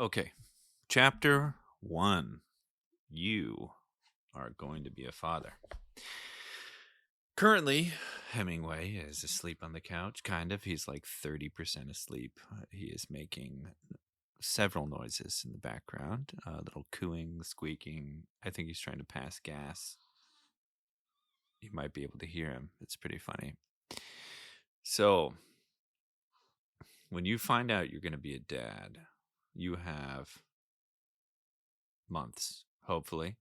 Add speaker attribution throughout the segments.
Speaker 1: Okay, chapter one. You are going to be a father. Currently, Hemingway is asleep on the couch, kind of. He's like 30% asleep. He is making several noises in the background, little cooing, squeaking. I think he's trying to pass gas. You might be able to hear him. It's pretty funny. So, when you find out you're going to be a dad, you have months, hopefully,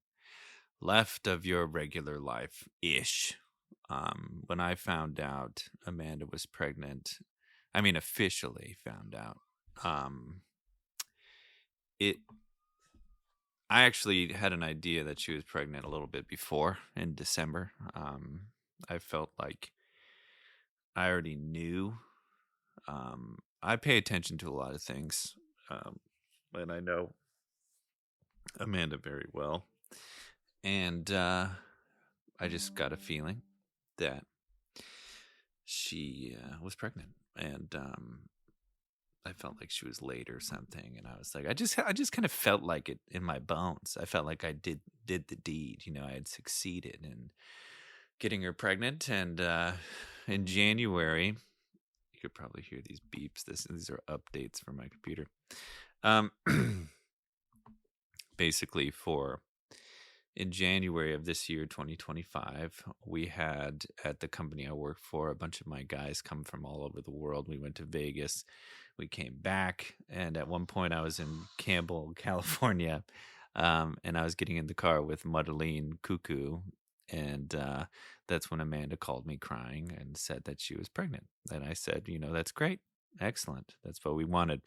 Speaker 1: left of your regular life ish. When I found out Amanda was pregnant, I mean, officially found out, um, it, I actually had an idea that she was pregnant a little bit before in December. I felt like I already knew. I pay attention to a lot of things, um, and I know Amanda very well. And I just got a feeling that she was pregnant, and I felt like she was late or something, and I was like, I just kind of felt like it in my bones. I felt like I did the deed. I had succeeded in getting her pregnant, and in January, you could probably hear these beeps. These are updates from my computer. Um, basically, for in January of this year, 2025, we had at the company I work for a bunch of my guys come from all over the world. We went to Vegas, we came back, and at one point I was in Campbell, California, and I was getting in the car with Madeline Cuckoo, and that's when Amanda called me crying and said that she was pregnant. And I said, that's great. Excellent. That's what we wanted.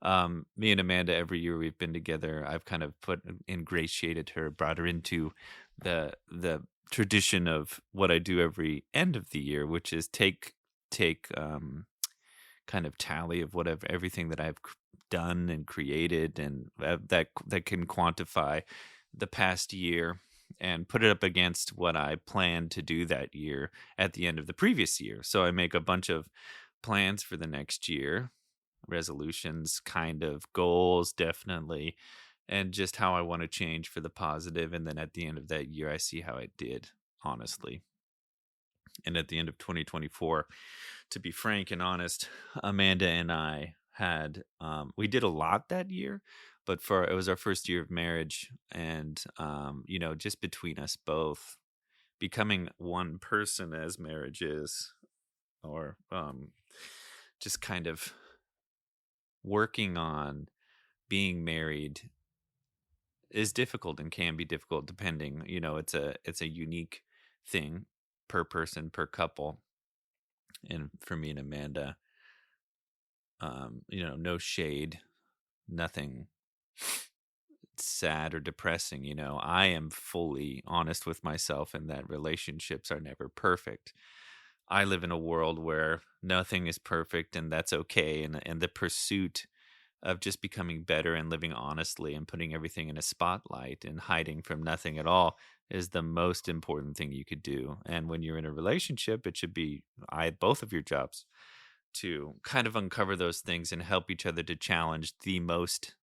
Speaker 1: Me and Amanda, every year we've been together, I've kind of ingratiated her, brought her into the tradition of what I do every end of the year, which is take kind of tally of whatever everything that I've done and created, and that can quantify the past year and put it up against what I plan to do that year at the end of the previous year. So I make a bunch of plans for the next year, resolutions, kind of goals, definitely, and just how I want to change for the positive. And then at the end of that year, I see how I did, honestly. And at the end of 2024, to be frank and honest, Amanda and I had we did a lot that year, but for it was our first year of marriage, and just between us both, becoming one person as marriage is, or just kind of working on being married is difficult and can be difficult depending. It's a unique thing per person, per couple. And for me and Amanda, no shade, nothing sad or depressing. I am fully honest with myself in that relationships are never perfect. I live in a world where nothing is perfect, and that's okay. And the pursuit of just becoming better and living honestly and putting everything in a spotlight and hiding from nothing at all is the most important thing you could do. And when you're in a relationship, it should be both of your jobs to kind of uncover those things and help each other to challenge the most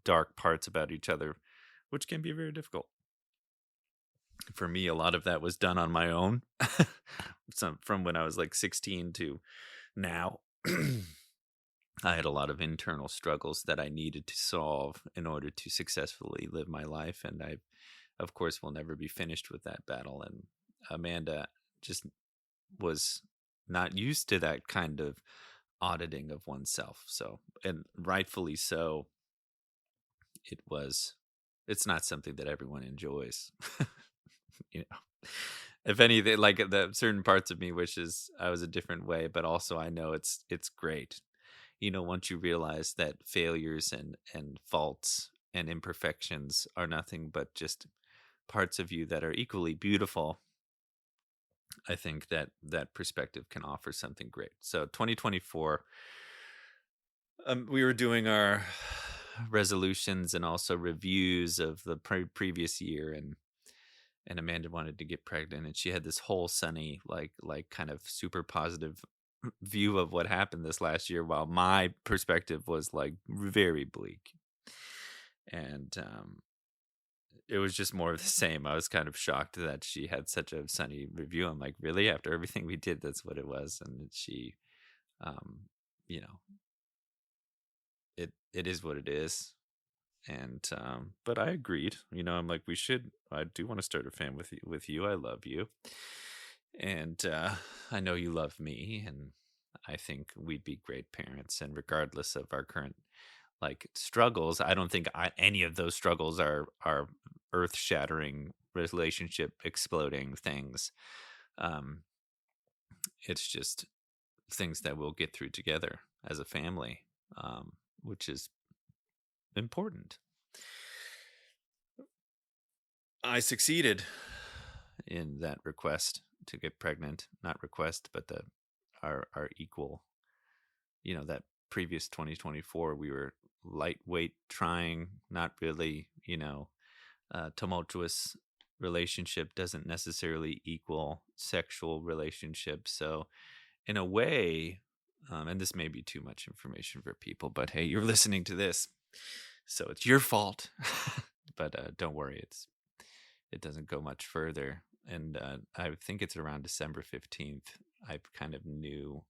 Speaker 1: dark parts about each other, which can be very difficult. For me, a lot of that was done on my own. From when I was like 16 to now. I had a lot of internal struggles that I needed to solve in order to successfully live my life. And I, of course, will never be finished with that battle. And Amanda just was not used to that kind of auditing of oneself. So, and rightfully so, it's not something that everyone enjoys. you know, if anything, like the certain parts of me wishes I was a different way, but also I know it's great. Once you realize that failures and faults and imperfections are nothing but just parts of you that are equally beautiful, I think that perspective can offer something great. So 2024, we were doing our resolutions and also reviews of the previous year, and Amanda wanted to get pregnant, and she had this whole sunny, like kind of super positive view of what happened this last year, while my perspective was like very bleak. And it was just more of the same. I was kind of shocked that she had such a sunny review. I'm like, really? After everything we did, that's what it was. And she, um, you know, it is what it is. And but I agreed. I'm like, I do want to start a family with you. I love you. And I know you love me, and I think we'd be great parents. And regardless of our current like struggles, I don't think any of those struggles are earth shattering, relationship exploding things. Um, it's just things that we'll get through together as a family, which is important. I succeeded in that request to get pregnant. Not request, but our equal. That previous 2024, we were lightweight trying, not really, tumultuous relationship doesn't necessarily equal sexual relationship. So, in a way, and this may be too much information for people, but hey, you're listening to this, so it's your fault. But don't worry, it doesn't go much further. And I think it's around December 15th. I kind of knew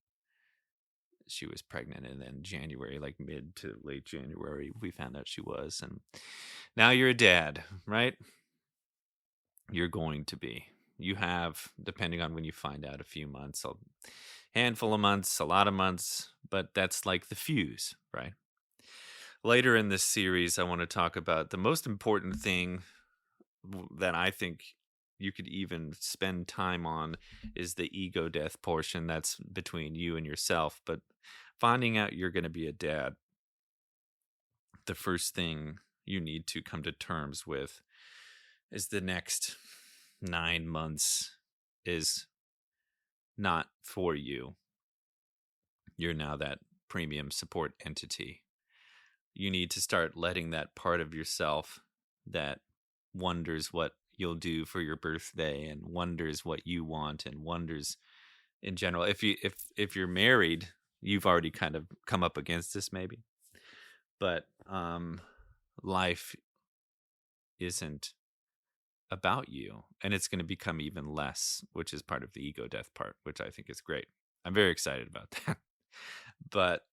Speaker 1: she was pregnant, and then January, like mid to late January, we found out she was. And now you're a dad, right? You're going to be. You have, depending on when you find out, a few months, a handful of months, a lot of months, but that's like the fuse, right? Later in this series, I want to talk about the most important thing that I think you could even spend time on is the ego death portion that's between you and yourself. But finding out you're going to be a dad, the first thing you need to come to terms with is the next 9 months is not for you. You're now that premium support entity. You need to start letting that part of yourself that wonders what you'll do for your birthday and wonders what you want and wonders in general. If you're married, you've already kind of come up against this maybe. But life isn't about you, and it's going to become even less, which is part of the ego death part, which I think is great. I'm very excited about that. But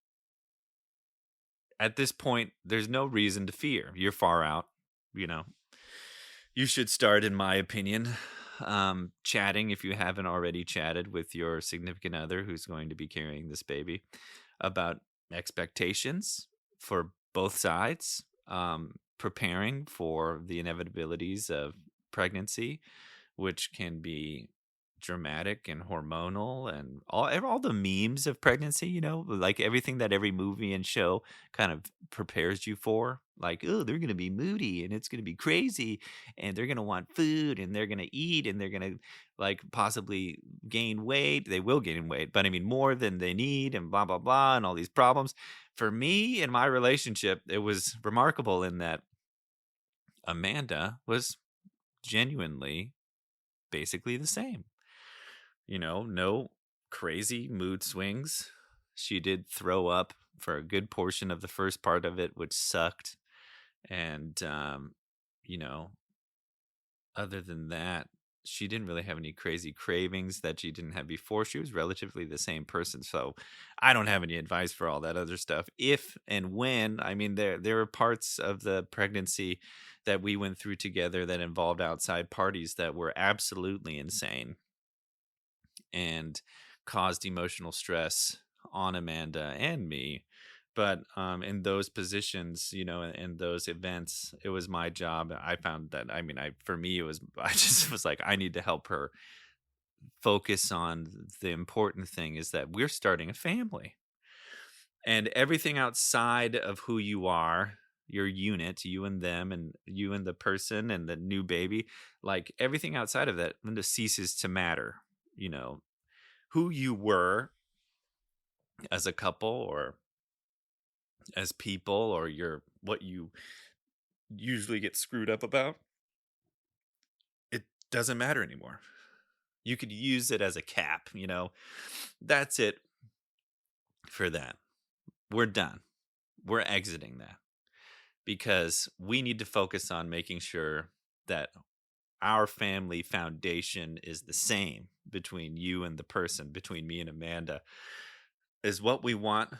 Speaker 1: at this point, there's no reason to fear. You're far out, you know. You should start, in my opinion, chatting if you haven't already chatted with your significant other who's going to be carrying this baby about expectations for both sides, preparing for the inevitabilities of pregnancy, which can be dramatic and hormonal and all the memes of pregnancy, like everything that every movie and show kind of prepares you for. Like, oh, they're going to be moody and it's going to be crazy and they're going to want food and they're going to eat and they're going to like possibly gain weight. They will gain weight, but I mean more than they need and blah blah blah and all these problems. For me in my relationship, it was remarkable in that Amanda was genuinely basically the same. No crazy mood swings. She did throw up for a good portion of the first part of it, which sucked. And, you know, other than that, she didn't really have any crazy cravings that she didn't have before. She was relatively the same person. So I don't have any advice for all that other stuff. If and when, I mean, there are parts of the pregnancy that we went through together that involved outside parties that were absolutely insane and caused emotional stress on Amanda and me. But in those positions, in those events, it was my job. I found that, I mean, for me, it was, I just was like, I need to help her focus on the important thing is that we're starting a family. And everything outside of who you are, your unit, you and them, and you and the person and the new baby, like everything outside of that then just ceases to matter. You know, who you were as a couple or as people or what you usually get screwed up about, it doesn't matter anymore. You could use it as a cap. That's it for that. We're done. We're exiting that. because we need to focus on making sure that our family foundation is the same between you and the person, between me and Amanda. Is what we want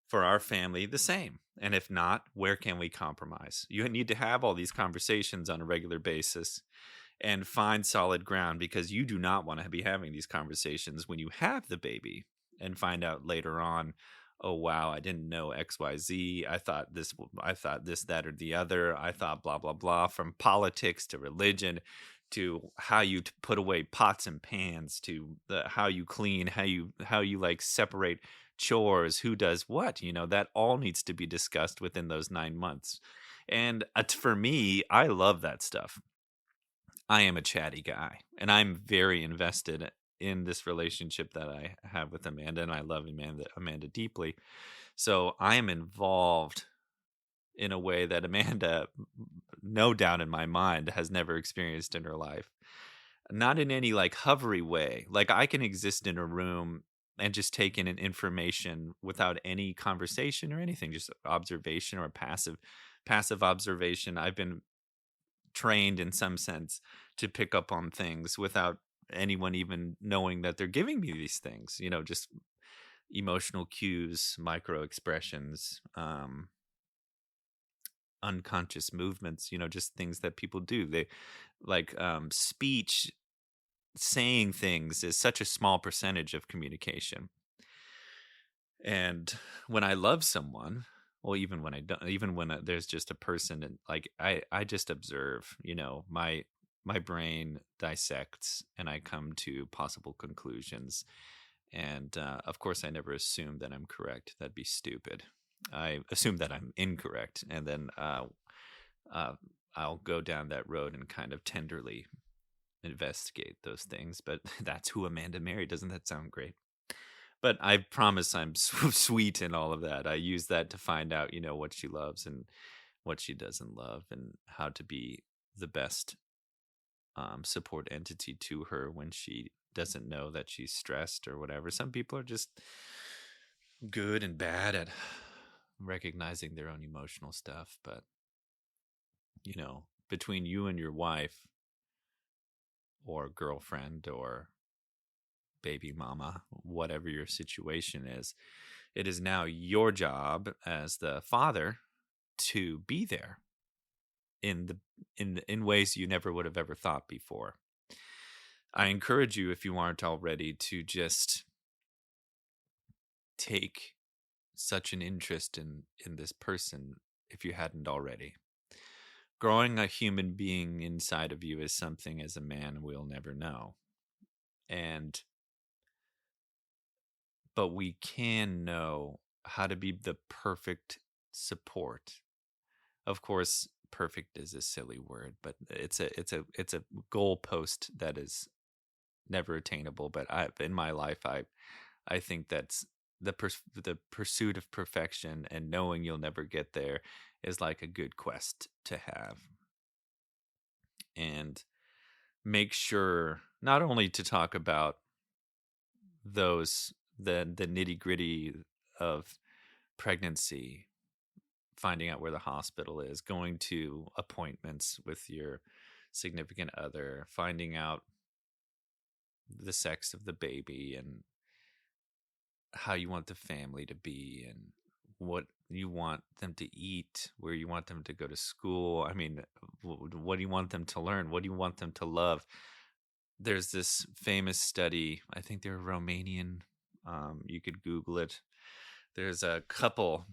Speaker 1: for our family the same? And if not, where can we compromise? You need to have all these conversations on a regular basis and find solid ground, because you do not want to be having these conversations when you have the baby and find out later on, oh wow, I didn't know XYZ. I thought this, that, or the other. I thought blah blah blah, from politics to religion to how you put away pots and pans to how you clean, how you like separate chores, who does what, that all needs to be discussed within those 9 months. And for me, I love that stuff. I am a chatty guy, and I'm very invested in this relationship that I have with Amanda, and I love Amanda deeply. So I am involved in a way that Amanda, no doubt in my mind, has never experienced in her life. Not in any like hovery way. Like I can exist in a room and just take in an information without any conversation or anything, just observation or passive observation. I've been trained in some sense to pick up on things without anyone even knowing that they're giving me these things, just emotional cues, micro expressions, unconscious movements, just things that people do. They like speech, saying things is such a small percentage of communication. And when I love someone, well, even when I don't, even when there's just a person, and like I just observe, my brain dissects and I come to possible conclusions. And of course, I never assume that I'm correct. That'd be stupid. I assume that I'm incorrect, and then uh, I'll go down that road and kind of tenderly investigate those things. But that's who Amanda married. Doesn't that sound great? But I promise I'm sweet in all of that. I use that to find out, what she loves and what she doesn't love, and how to be the best support entity to her when she doesn't know that she's stressed or whatever. Some people are just good and bad at recognizing their own emotional stuff. But, between you and your wife or girlfriend or baby mama, whatever your situation is, it is now your job as the father to be there in ways you never would have ever thought before. I encourage you, if you aren't already, to just take such an interest in this person if you hadn't already. Growing a human being inside of you is something as a man we'll never know. And but we can know how to be the perfect support. Of course, perfect is a silly word, but it's a goalpost that is never attainable. But in my life, I think that's the pursuit of perfection, and knowing you'll never get there is like a good quest to have. And make sure not only to talk about those the nitty-gritty of pregnancy, finding out where the hospital is, going to appointments with your significant other, finding out the sex of the baby and how you want the family to be, and what you want them to eat, where you want them to go to school. I mean, what do you want them to learn? What do you want them to love? There's this famous study, I think they're Romanian. You could Google it. There's a couple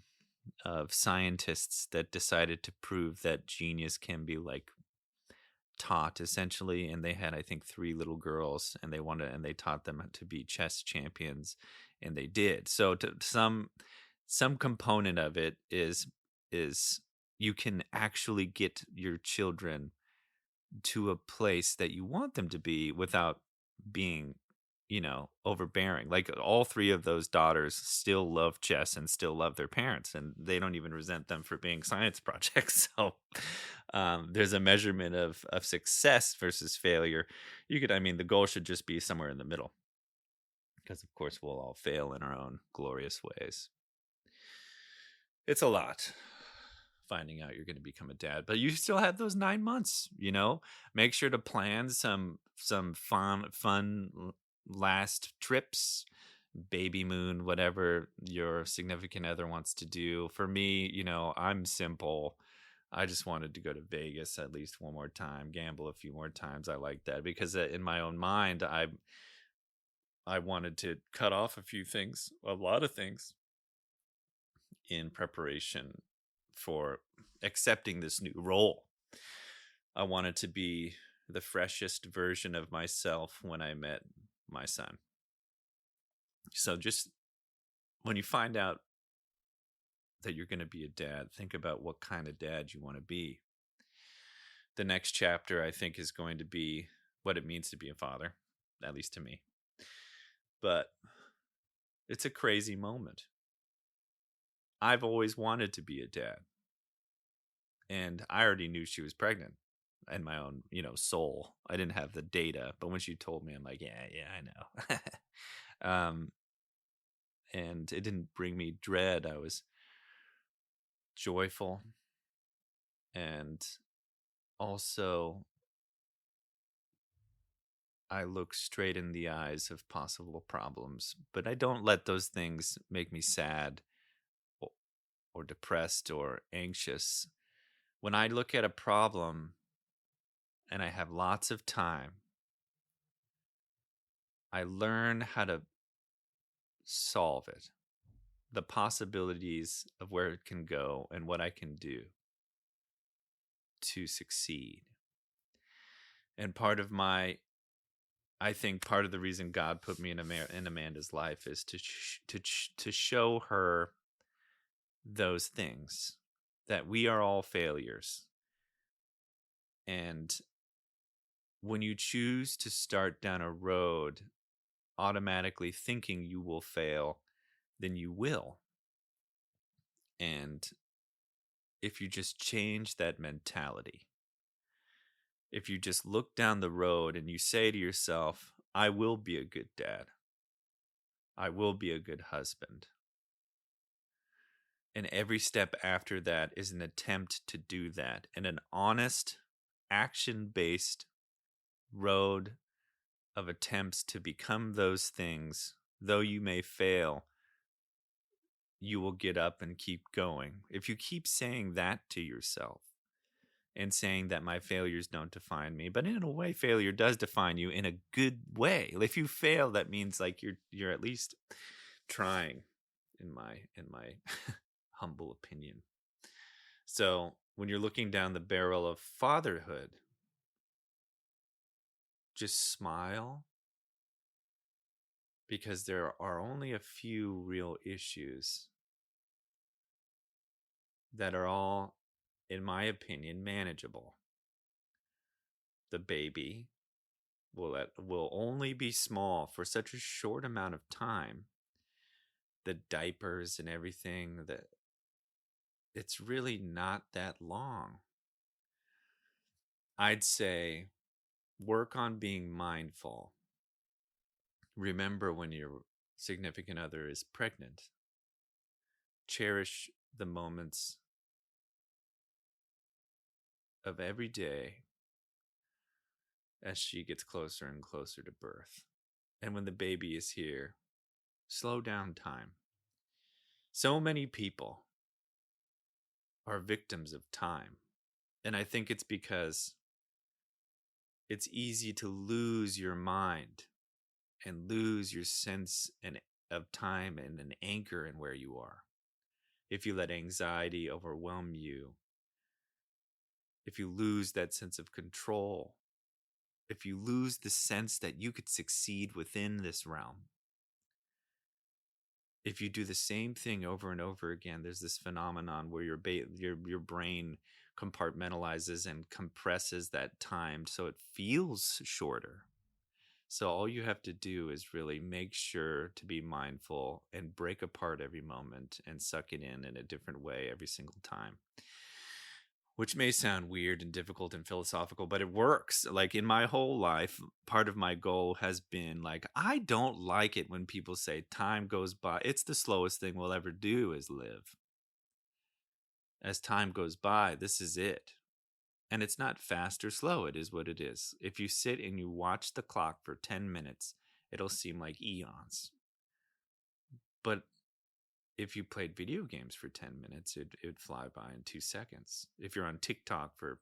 Speaker 1: of scientists that decided to prove that genius can be like taught essentially, and they had, I think, three little girls, and they taught them to be chess champions, and they did. So to some component of it is you can actually get your children to a place that you want them to be without being, overbearing. Like all three of those daughters still love chess and still love their parents, and they don't even resent them for being science projects. So there's a measurement of success versus failure. I mean, the goal should just be somewhere in the middle, because of course we'll all fail in our own glorious ways. It's a lot. finding out you're going to become a dad, but you still have those 9 months. Make sure to plan some fun last trips, baby moon, whatever your significant other wants to do. For me, I'm simple. I just wanted to go to Vegas at least one more time, gamble a few more times. I like that because in my own mind, I wanted to cut off a lot of things in preparation for accepting this new role. I wanted to be the freshest version of myself when I met my son. So just when you find out that you're going to be a dad, think about what kind of dad you want to be. The next chapter, I think, is going to be what it means to be a father, at least to me. But it's a crazy moment. I've always wanted to be a dad. And I already knew she was pregnant in my own, soul. I didn't have the data, but when she told me, I'm like, yeah, I know. And it didn't bring me dread. I was joyful. And also, I look straight in the eyes of possible problems, but I don't let those things make me sad or depressed or anxious. When I look at a problem and I have lots of time, I learn how to solve it, the possibilities of where it can go and what I can do to succeed. And I think part of the reason God put me in Amanda's life is to show her those things, that we are all failures. And when you choose to start down a road automatically thinking you will fail, then you will. And if you just change that mentality, if you just look down the road and you say to yourself, I will be a good dad, I will be a good husband, and every step after that is an attempt to do that in an honest, action-based road of attempts to become those things, though you may fail, you will get up and keep going. If you keep saying that to yourself and saying that my failures don't define me, but in a way, failure does define you in a good way. If you fail, that means like you're at least trying, in my humble opinion. So when you're looking down the barrel of fatherhood, just smile, because there are only a few real issues that are all, in my opinion, manageable. The baby will only be small for such a short amount of time. The diapers and everything, that it's really not that long. I'd say work on being mindful. Remember when your significant other is pregnant. Cherish the moments of every day as she gets closer and closer to birth. And when the baby is here, slow down time. So many people are victims of time. And I think it's because it's easy to lose your mind and lose your sense of time and an anchor in where you are. If you let anxiety overwhelm you, if you lose that sense of control, if you lose the sense that you could succeed within this realm, if you do the same thing over and over again, there's this phenomenon where your brain compartmentalizes and compresses that time so it feels shorter. So all you have to do is really make sure to be mindful and break apart every moment and suck it in a different way every single time. Which may sound weird and difficult and philosophical, but it works. Like in my whole life, part of my goal has been like, I don't like it when people say time goes by. It's the slowest thing we'll ever do is live. as time goes by, this is it. And it's not fast or slow. It is what it is. If you sit and you watch the clock for 10 minutes, it'll seem like eons. But if you played video games for 10 minutes, it'd fly by in 2 seconds. If you're on TikTok for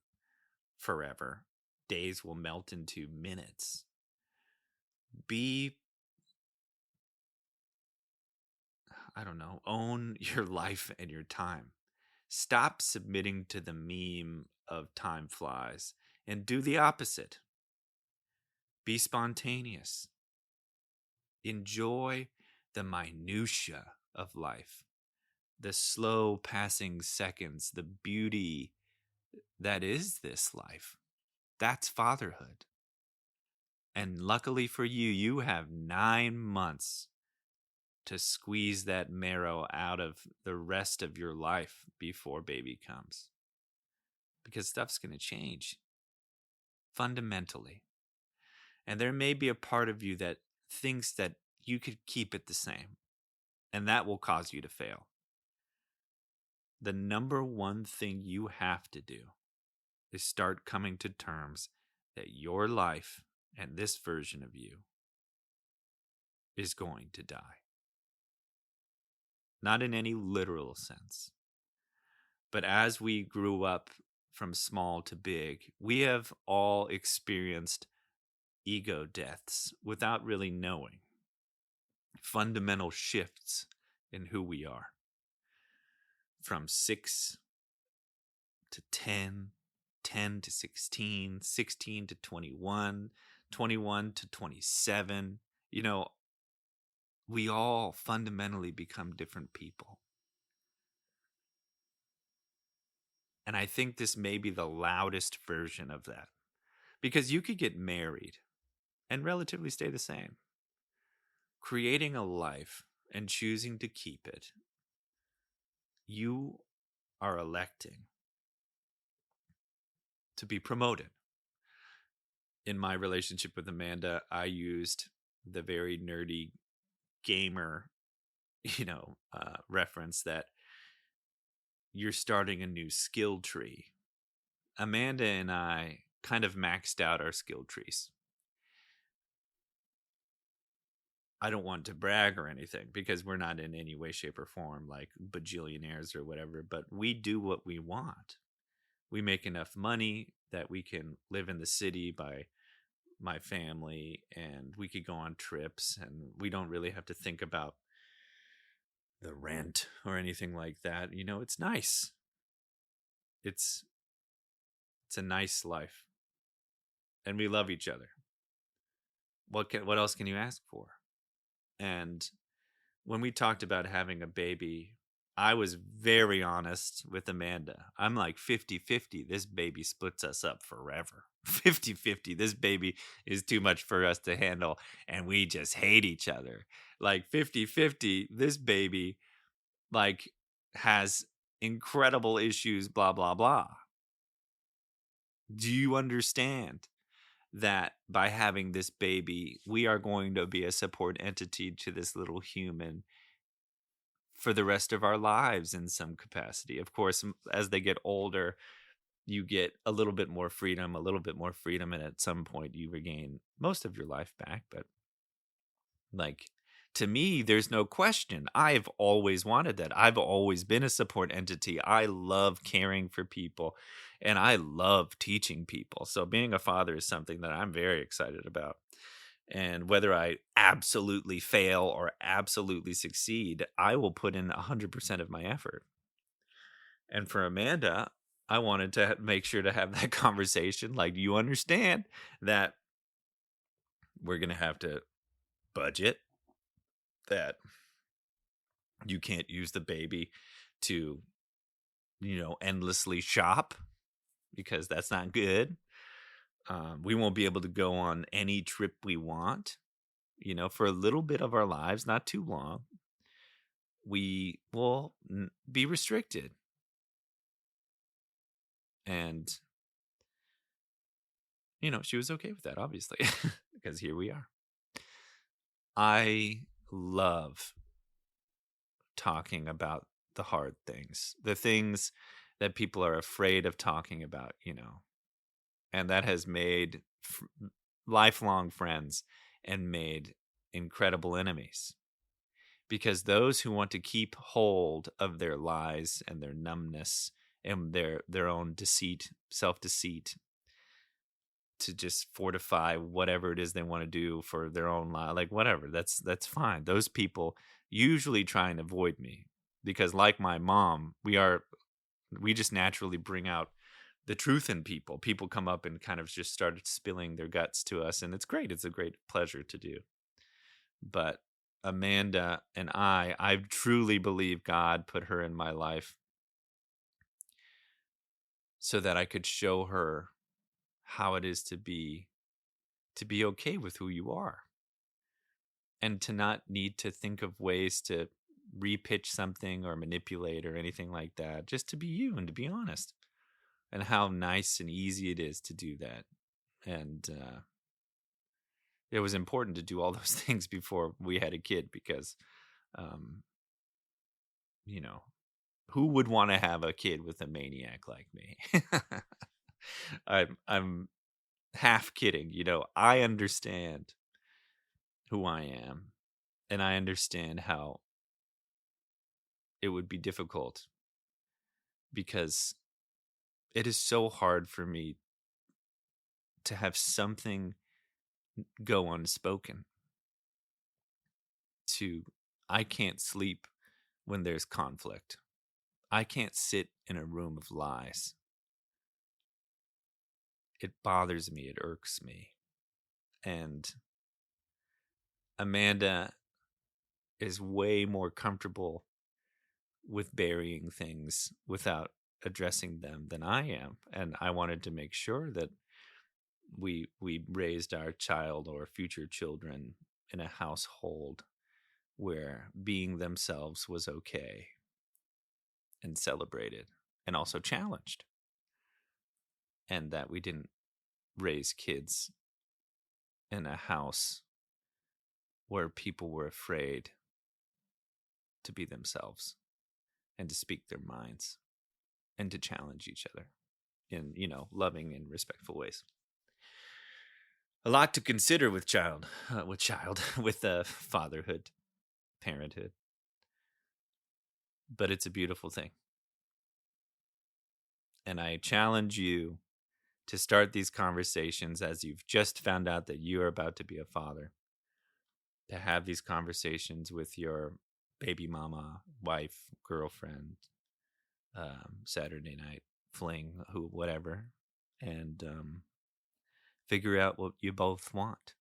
Speaker 1: forever, days will melt into minutes. I don't know, own your life and your time. Stop submitting to the meme of time flies and do the opposite. Be spontaneous. Enjoy the minutia of life, the slow passing seconds, the beauty that is this life. That's fatherhood. And luckily for you, you have 9 months to squeeze that marrow out of the rest of your life before baby comes. Because stuff's going to change fundamentally. And there may be a part of you that thinks that you could keep it the same, and that will cause you to fail. The number one thing you have to do is start coming to terms that your life and this version of you is going to die. Not in any literal sense, but as we grew up from small to big, we have all experienced ego deaths without really knowing. Fundamental shifts in who we are. From 6 to 10, 10 to 16, 16 to 21, 21 to 27. We all fundamentally become different people. And I think this may be the loudest version of that. Because you could get married and relatively stay the same. Creating a life and choosing to keep it, you are electing to be promoted. In my relationship with Amanda, I used the very nerdy gamer, reference that you're starting a new skill tree. Amanda and I kind of maxed out our skill trees. I don't want to brag or anything because we're not in any way, shape, or form like bajillionaires or whatever, but we do what we want. We make enough money that we can live in the city by my family, and we could go on trips, and we don't really have to think about the rent or anything like that. It's nice. It's a nice life, and we love each other. What else can you ask for? And when we talked about having a baby, I was very honest with Amanda. I'm like 50-50. This baby splits us up forever. 50-50. This baby is too much for us to handle, and we just hate each other. Like 50-50. This baby has incredible issues, blah, blah, blah. Do you understand that by having this baby, we are going to be a support entity to this little human for the rest of our lives in some capacity? Of course, as they get older, you get a little bit more freedom, and at some point you regain most of your life back. But to me, there's no question. I've always wanted that. I've always been a support entity. I love caring for people, and I love teaching people. So being a father is something that I'm very excited about. And whether I absolutely fail or absolutely succeed, I will put in 100% of my effort. And for Amanda, I wanted to make sure to have that conversation. Like, you understand that we're going to have to budget, that you can't use the baby to, endlessly shop, because that's not good. We won't be able to go on any trip we want, for a little bit of our lives, not too long. We will be restricted. And, she was okay with that, obviously, because here we are. I love talking about the hard things, the things that people are afraid of talking about, and that has made lifelong friends and made incredible enemies. Because those who want to keep hold of their lies and their numbness and their own deceit, self-deceit, to just fortify whatever it is they want to do for their own life, like whatever, that's fine. Those people usually try and avoid me because, like my mom, we just naturally bring out the truth in people. People come up and kind of just started spilling their guts to us, and it's great. It's a great pleasure to do. But Amanda and I truly believe God put her in my life so that I could show her how it is to be okay with who you are and to not need to think of ways to repitch something or manipulate or anything like that, just to be you and to be honest, and how nice and easy it is to do that. And it was important to do all those things before we had a kid because, um, you know, who would want to have a kid with a maniac like me? I'm half kidding. I understand who I am, and I understand how it would be difficult because it is so hard for me to have something go unspoken. To I can't sleep when there's conflict. I can't sit in a room of lies. It bothers me, it irks me. And Amanda is way more comfortable with burying things without addressing them than I am. And I wanted to make sure that we raised our child or future children in a household where being themselves was okay and celebrated and also challenged, and that we didn't raise kids in a house where people were afraid to be themselves and to speak their minds and to challenge each other in, loving and respectful ways. A lot to consider with with fatherhood, parenthood, but it's a beautiful thing. And I challenge you to start these conversations as you've just found out that you are about to be a father, to have these conversations with your baby mama, wife, girlfriend, Saturday night fling, whatever, and figure out what you both want.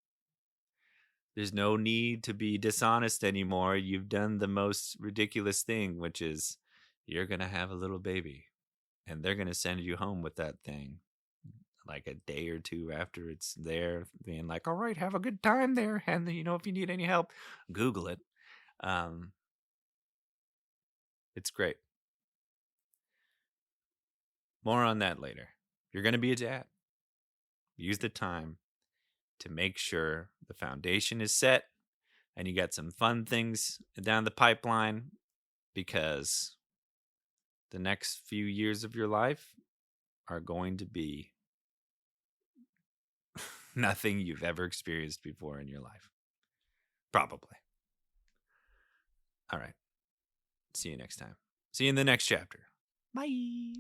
Speaker 1: There's no need to be dishonest anymore. You've done the most ridiculous thing, which is you're going to have a little baby and they're going to send you home with that thing like a day or two after it's there, being like, all right, have a good time there. And, if you need any help, Google it. It's great. More on that later. You're going to be a dad. Use the time to make sure the foundation is set and you got some fun things down the pipeline, because the next few years of your life are going to be nothing you've ever experienced before in your life. Probably. All right. See you next time. See you in the next chapter. Bye.